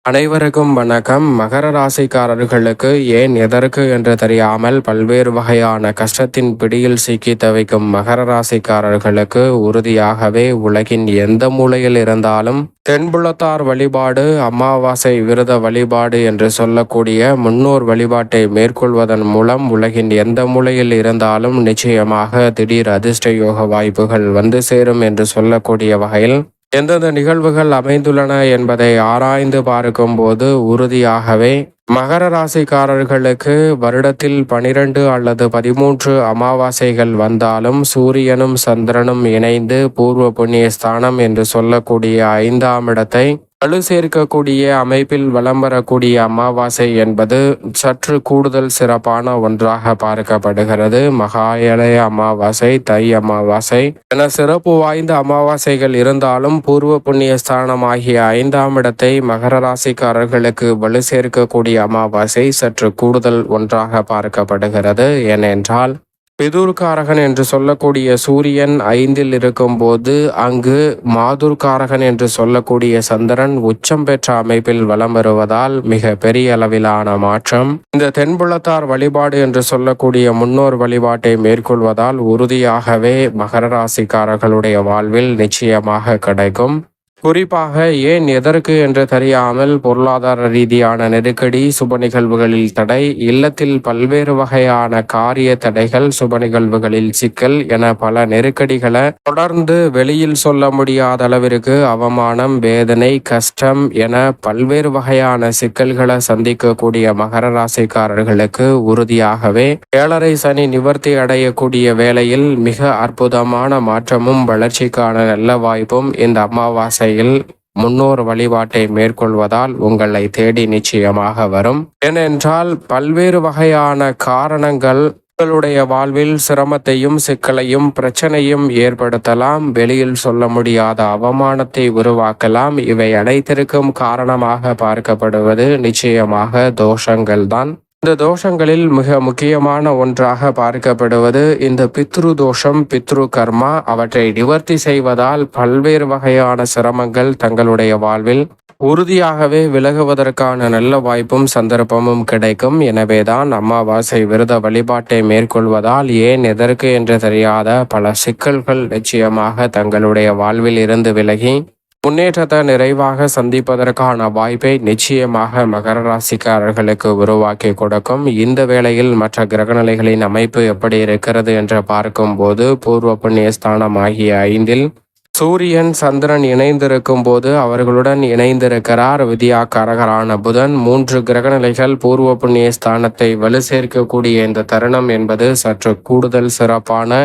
அனைவருக்கும் வணக்கம். மகர ராசிக்காரர்களுக்கு ஏன் எதற்கு என்று தெரியாமல் பல்வேறு வகையான கஷ்டத்தின் பிடியில் சிக்கி தவிக்கும் மகர ராசிக்காரர்களுக்கு உறுதியாகவே உலகின் எந்த மூலையில் இருந்தாலும் தென்புலத்தார் வழிபாடு, அமாவாசை விரத வழிபாடு என்று சொல்லக்கூடிய முன்னோர் வழிபாட்டை மேற்கொள்வதன் மூலம் உலகின் எந்த மூலையில் இருந்தாலும் நிச்சயமாக திடீர் அதிர்ஷ்ட யோக வாய்ப்புகள் வந்து சேரும் என்று சொல்லக்கூடிய வகையில் எந்தெந்த நிகழ்வுகள் அமைந்துள்ளன என்பதை ஆராய்ந்து பார்க்கும்போது உறுதியாகவே மகர ராசிக்காரர்களுக்கு வருடத்தில் 12 அல்லது 13 அமாவாசைகள் வந்தாலும் சூரியனும் சந்திரனும் இணைந்து பூர்வ புண்ணிய ஸ்தானம் என்று சொல்லக்கூடிய 5ஆம் இடத்தை வலு சேர்க்கக்கூடிய அமைப்பில் வலம் வரக்கூடிய அமாவாசை என்பது சற்று கூடுதல் சிறப்பான ஒன்றாக பார்க்கப்படுகிறது. மகாலய அமாவாசை, தை அமாவாசை என சிறப்பு வாய்ந்த அமாவாசைகள் இருந்தாலும் பூர்வ புண்ணிய ஸ்தானம் ஆகிய 5ஆம் இடத்தை மகர ராசிக்காரர்களுக்கு வலு சேர்க்கக்கூடிய அமாவாசை சற்று கூடுதல் ஒன்றாக பார்க்கப்படுகிறது. ஏனென்றால் பிதுர்காரகன் என்று சொல்லக்கூடிய சூரியன் 5இல் இருக்கும்போது அங்கு மாதுர்காரகன் என்று சொல்லக்கூடிய சந்திரன் உச்சம் பெற்ற அமைப்பில் வலம் வருவதால் மிக பெரிய அளவிலான மாற்றம் இந்த தென்புலத்தார் வழிபாடு என்று சொல்லக்கூடிய முன்னோர் வழிபாட்டை மேற்கொள்வதால் உறுதியாகவே மகர ராசிக்காரர்களுடைய வாழ்வில் நிச்சயமாக கிடைக்கும். குறிப்பாக ஏன் எதற்கு என்று தெரியாமல் பொருளாதார ரீதியான நெருக்கடி, சுப நிகழ்வுகளில் தடை, இல்லத்தில் பல்வேறு வகையான காரிய தடைகள், சுப நிகழ்வுகளில் சிக்கல் என பல நெருக்கடிகளை தொடர்ந்து வெளியில் சொல்ல முடியாத அளவிற்கு அவமானம், வேதனை, கஷ்டம் என பல்வேறு வகையான சிக்கல்களை சந்திக்கக்கூடிய மகர ராசிக்காரர்களுக்கு உறுதியாகவே 7.5 சனி நிவர்த்தி அடையக்கூடிய வேளையில் மிக அற்புதமான மாற்றமும் வளர்ச்சிக்கான நல்ல வாய்ப்பும் இந்த அமாவாசை முன்னோர் வழிபாட்டை மேற்கொள்வதால் உங்களை தேடி நிச்சயமாக வரும். ஏனென்றால் பல்வேறு வகையான காரணங்கள் உங்களுடைய வாழ்வில் சிரமத்தையும் சிக்கலையும் பிரச்சனையும் ஏற்படுத்தலாம். வெளியில் சொல்ல முடியாத அவமானத்தை உருவாக்கலாம். இவை அனைத்திற்கும் காரணமாக பார்க்கப்படுவது நிச்சயமாக தோஷங்கள் தான். இந்த தோஷங்களில் மிக முக்கியமான ஒன்றாக பார்க்கப்படுவது இந்த பித்ரு தோஷம், பித்ரு கர்மா. அவற்றை நிவர்த்தி செய்வதால் பல்வேறு வகையான சிரமங்கள் தங்களுடைய வாழ்வில் உறுதியாகவே விலகுவதற்கான நல்ல வாய்ப்பும் சந்தர்ப்பமும் கிடைக்கும். எனவேதான் அமாவாசை விரத வழிபாட்டை மேற்கொள்வதால் ஏன் எதற்கு என்று தெரியாத பல சிக்கல்கள் நிச்சயமாக தங்களுடைய வாழ்வில் இருந்து விலகி முன்னேற்றத்தை நிறைவாக சந்திப்பதற்கான வாய்ப்பை நிச்சயமாக மகர ராசிக்காரர்களுக்கு உருவாக்கி கொடுக்கும். இந்த வேளையில் மற்ற கிரகநிலைகளின் அமைப்பு எப்படி இருக்கிறது என்று பார்க்கும்போது பூர்வ புண்ணிய ஸ்தானம் ஆகிய 5இல் சூரியன் சந்திரன் இணைந்திருக்கும் போது அவர்களுடன் இணைந்திருக்கிறார் வித்யாகாரகரான புதன். 3 கிரகநிலைகள் பூர்வ புண்ணிய ஸ்தானத்தை வலு சேர்க்கக்கூடிய இந்த தருணம் என்பது சற்று கூடுதல் சிறப்பான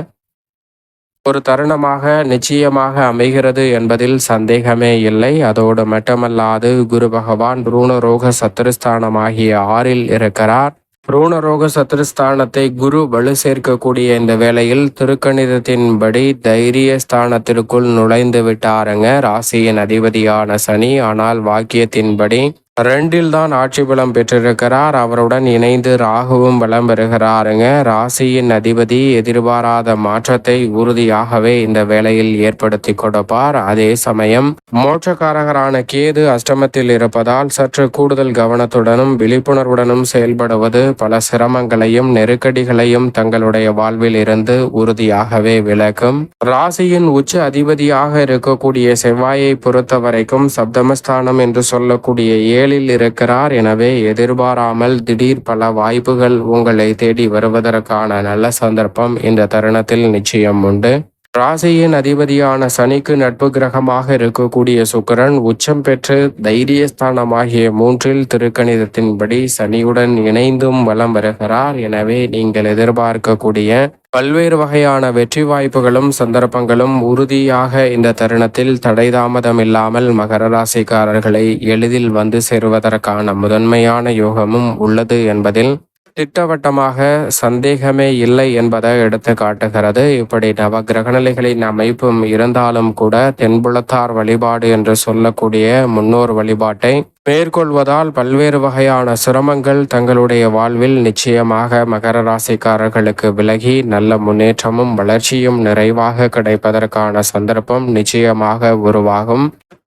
ஒரு தருணமாக நிச்சயமாக அமைகிறது என்பதில் சந்தேகமே இல்லை. அதோடு மட்டுமல்லாது குரு பகவான் ருணரோக சத்துருஸ்தானம் ஆகிய 6இல் இருக்கிறார். ருணரோக சத்துருஸ்தானத்தை குரு வலு சேர்க்கக்கூடிய இந்த வேளையில் திருக்கணிதத்தின்படி தைரிய ஸ்தானத்திற்குள் நுழைந்து விட்டாருங்க ராசியின் அதிபதியான சனி. ஆனால் வாக்கியத்தின்படி 2இல் தான் ஆட்சி பலம் பெற்றிருக்கிறார். அவருடன் இணைந்து ராகுவும் பலம் பெறுகிறாருங்க. ராசியின் அதிபதி எதிர்பாராத மாற்றத்தை உறுதியாகவே இந்த வேளையில் ஏற்படுத்தி கொடுப்பார். அதே சமயம் மோட்சக்காரகரான கேது அஷ்டமத்தில் இருப்பதால் சற்று கூடுதல் கவனத்துடனும் விழிப்புணர்வுடனும் செயல்படுவது பல சிரமங்களையும் நெருக்கடிகளையும் தங்களுடைய வாழ்வில் இருந்து உறுதியாகவே விலக்கும். ராசியின் உச்ச அதிபதியாக இருக்கக்கூடிய செவ்வாயை பொறுத்த வரைக்கும் சப்தமஸ்தானம் என்று சொல்லக்கூடிய 7இல் இருக்கிறார். எனவே எதிர்பாராமல் திடீர் பல வாய்ப்புகள் உங்களை தேடி வருவதற்கான நல்ல சந்தர்ப்பம் இந்த தருணத்தில் நிச்சயம் உண்டு. ராசியின் அதிபதியான சனிக்கு நட்பு கிரகமாக இருக்கக்கூடிய சுக்கிரன் உச்சம் பெற்று தைரியஸ்தானமாகிய 3இல் திருக்கணிதத்தின்படி சனியுடன் இணைந்தும் வலம் வருகிறார். எனவே நீங்கள் எதிர்பார்க்கக்கூடிய பல்வேறு வகையான வெற்றி வாய்ப்புகளும் சந்தர்ப்பங்களும் உறுதியாக இந்த தருணத்தில் தடைதாமதம் இல்லாமல் மகர ராசிக்காரர்களை எளிதில் வந்து சேருவதற்கான முதன்மையான யோகமும் உள்ளது என்பதில் திட்டவட்டமாக சந்தேகமே இல்லை என்பதை எடுத்து காட்டுகிறது. இப்படி நவ கிரகநிலைகளின் அமைப்பும் இருந்தாலும் கூட தென்புலத்தார் வழிபாடு என்று சொல்லக்கூடிய முன்னோர் வழிபாட்டை மேற்கொள்வதால் பல்வேறு வகையான சிரமங்கள் தங்களுடைய வாழ்வில் நிச்சயமாக மகர ராசிக்காரர்களுக்கு விலகி நல்ல முன்னேற்றமும் வளர்ச்சியும் நிறைவாக கிடைப்பதற்கான சந்தர்ப்பம் நிச்சயமாக உருவாகும்.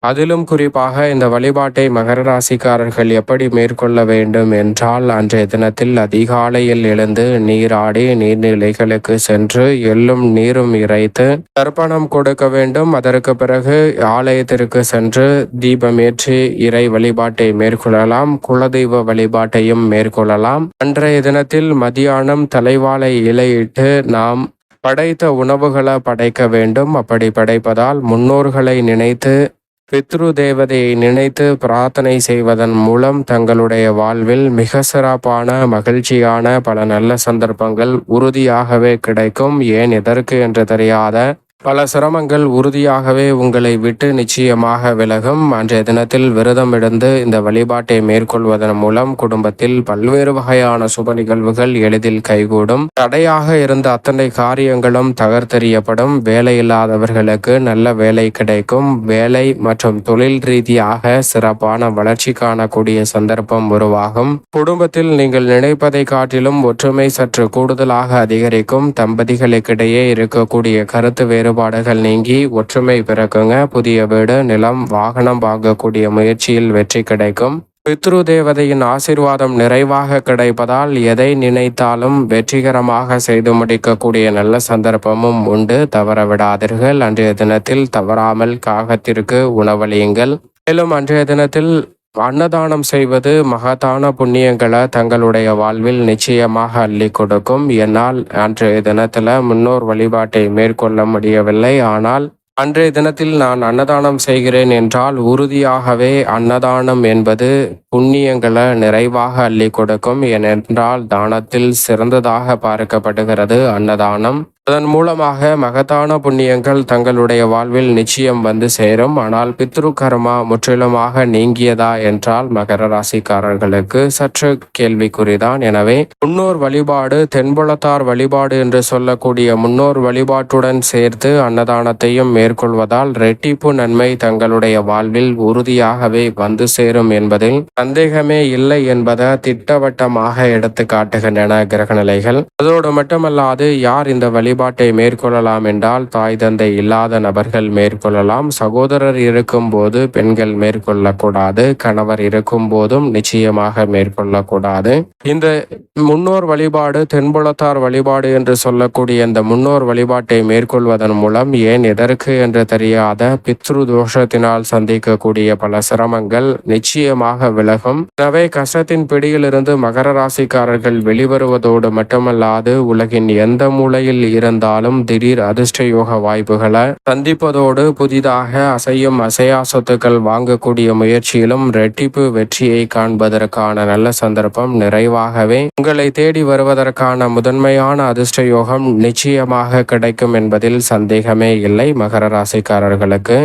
அதிலும் குறிப்பாக இந்த வழிபாட்டை மகர ராசிக்காரர்கள் எப்படி மேற்கொள்ள வேண்டும் என்றால், அன்றைய தினத்தில் அதிகாலையில் எழுந்து நீராடி நீர்நிலைகளுக்கு சென்று எள்ளும் நீரும் இறைத்து தர்ப்பணம் கொடுக்க வேண்டும். அதற்கு பிறகு ஆலயத்திற்கு சென்று தீபமேற்றி இறை வழிபாட்டை மேற்கொள்ளலாம். குலதெய்வ வழிபாட்டையும் மேற்கொள்ளலாம். அன்றைய தினத்தில் மதியானம் தலைவாழை இலையிட்டு நாம் படைத்த உணவுகளை படைக்க வேண்டும். அப்படி படைப்பதால் முன்னோர்களை நினைத்து பித்ரு தேவதையை நினைத்து பிரார்த்தனை செய்வதன் மூலம் தங்களுடைய வாழ்வில் மிக சிறப்பான மகிழ்ச்சியான பல நல்ல சந்தர்ப்பங்கள் உறுதியாகவே கிடைக்கும். ஏன் எதற்கு என்று தெரியாத பல சிரமங்கள் உறுதியாகவே உங்களை விட்டு நிச்சயமாக விலகும். அன்றைய தினத்தில் விரதம் இருந்து இந்த வழிபாட்டை மேற்கொள்வதன் மூலம் குடும்பத்தில் பல்வேறு வகையான சுப நிகழ்வுகள் எளிதில் கைகூடும். தடையாக இருந்த அத்தனை காரியங்களும் தகர்த்தெறியப்படும். வேலையில்லாதவர்களுக்கு நல்ல வேலை கிடைக்கும். வேலை மற்றும் தொழில் ரீதியாக சிறப்பான வளர்ச்சி காணக்கூடிய சந்தர்ப்பம் உருவாகும். குடும்பத்தில் நீங்கள் நினைப்பதை காட்டிலும் ஒற்றுமை சற்று கூடுதலாக அதிகரிக்கும். தம்பதிகளுக்கிடையே இருக்கக்கூடிய கருத்து வேறுபாடுகள் நீங்கி ஒற்றுமை பிறக்குங்க. புதிய வீடு, நிலம், வாகனம் வாங்கக்கூடிய முயற்சியில் வெற்றி கிடைக்கும். பித்ரு தேவதையின் ஆசீர்வாதம் நிறைவாக கிடைப்பதால் எதை நினைத்தாலும் வெற்றிகரமாக செய்து முடிக்கக்கூடிய நல்ல சந்தர்ப்பமும் உண்டு. தவற விடாதீர்கள். அன்றைய தினத்தில் தவறாமல் காகத்திற்கு உணவளியுங்கள். மேலும் அன்றைய தினத்தில் அன்னதானம் செய்வது மகத்தான புண்ணியங்களை தங்களுடைய வாழ்வில் நிச்சயமாக அள்ளி கொடுக்கும். என்னால் அன்றைய தினத்தில் முன்னோர் வழிபாட்டை மேற்கொள்ள முடியவில்லை. ஆனால் அன்றைய தினத்தில் நான் அன்னதானம் செய்கிறேன் என்றால் உறுதியாகவே அன்னதானம் என்பது புண்ணியங்களை நிறைவாக அள்ளி கொடுக்கும். ஏனென்றால் தானத்தில் சிறந்ததாக பார்க்கப்படுகிறது அன்னதானம். அதன் மூலமாக மகத்தான புண்ணியங்கள் தங்களுடைய வாழ்வில் நிச்சயம் வந்து சேரும். ஆனால் பித்ரு கர்மா முற்றிலுமாக நீங்கியதா என்றால் மகர ராசிக்காரர்களுக்கு சற்று கேள்விக்குறிதான். எனவே முன்னோர் வழிபாடு, தென்புலத்தார் வழிபாடு என்று சொல்லக்கூடிய முன்னோர் வழிபாட்டுடன் சேர்த்து அன்னதானத்தையும் மேற்கொள்வதால் ரெட்டிப்பு நன்மை தங்களுடைய வாழ்வில் உறுதியாகவே வந்து சேரும் என்பதில் சந்தேகமே இல்லை என்பதை திட்டவட்டமாக எடுத்து காட்டுகின்றன கிரகநிலைகள். அதோடு மட்டுமல்லாது யார் இந்த வழிபாட்டை மேற்கொள்ளலாம் என்றால், தாய் தந்தை இல்லாத நபர்கள் மேற்கொள்ளலாம். சகோதரர் இருக்கும் போது பெண்கள் மேற்கொள்ளக்கூடாது. கணவர் இருக்கும் போதும் நிச்சயமாக மேற்கொள்ளக்கூடாது. இந்த முன்னோர் வழிபாடு, தென்புலத்தார் வழிபாடு என்று சொல்லக்கூடிய இந்த முன்னோர் வழிபாட்டை மேற்கொள்வதன் மூலம் ஏன் எதற்கு என்று தெரியாத பித்ரு தோஷத்தினால் சந்திக்கக்கூடிய பல சிரமங்கள் நிச்சயமாக விலகும். எனவே கஷ்டத்தின் பிடியிலிருந்து மகர ராசிக்காரர்கள் வெளிவருவதோடு மட்டுமல்லாது உலகின் எந்த மூலையில் இருந்தாலும் திடீர் அதிர்ஷ்ட யோக வாய்ப்புகளை சந்திப்பதோடு புதிதாக அசையும் அசையா சொத்துக்கள் வாங்கக்கூடிய முயற்சியிலும் ரெட்டிப்பு வெற்றியை காண்பதற்கான நல்ல சந்தர்ப்பம் நிறைவாகவே உங்களை தேடி வருவதற்கான முதன்மையான அதிர்ஷ்ட யோகம் நிச்சயமாக கிடைக்கும் என்பதில் சந்தேகமே இல்லை. மகர ராசிக்காரர்களுக்கு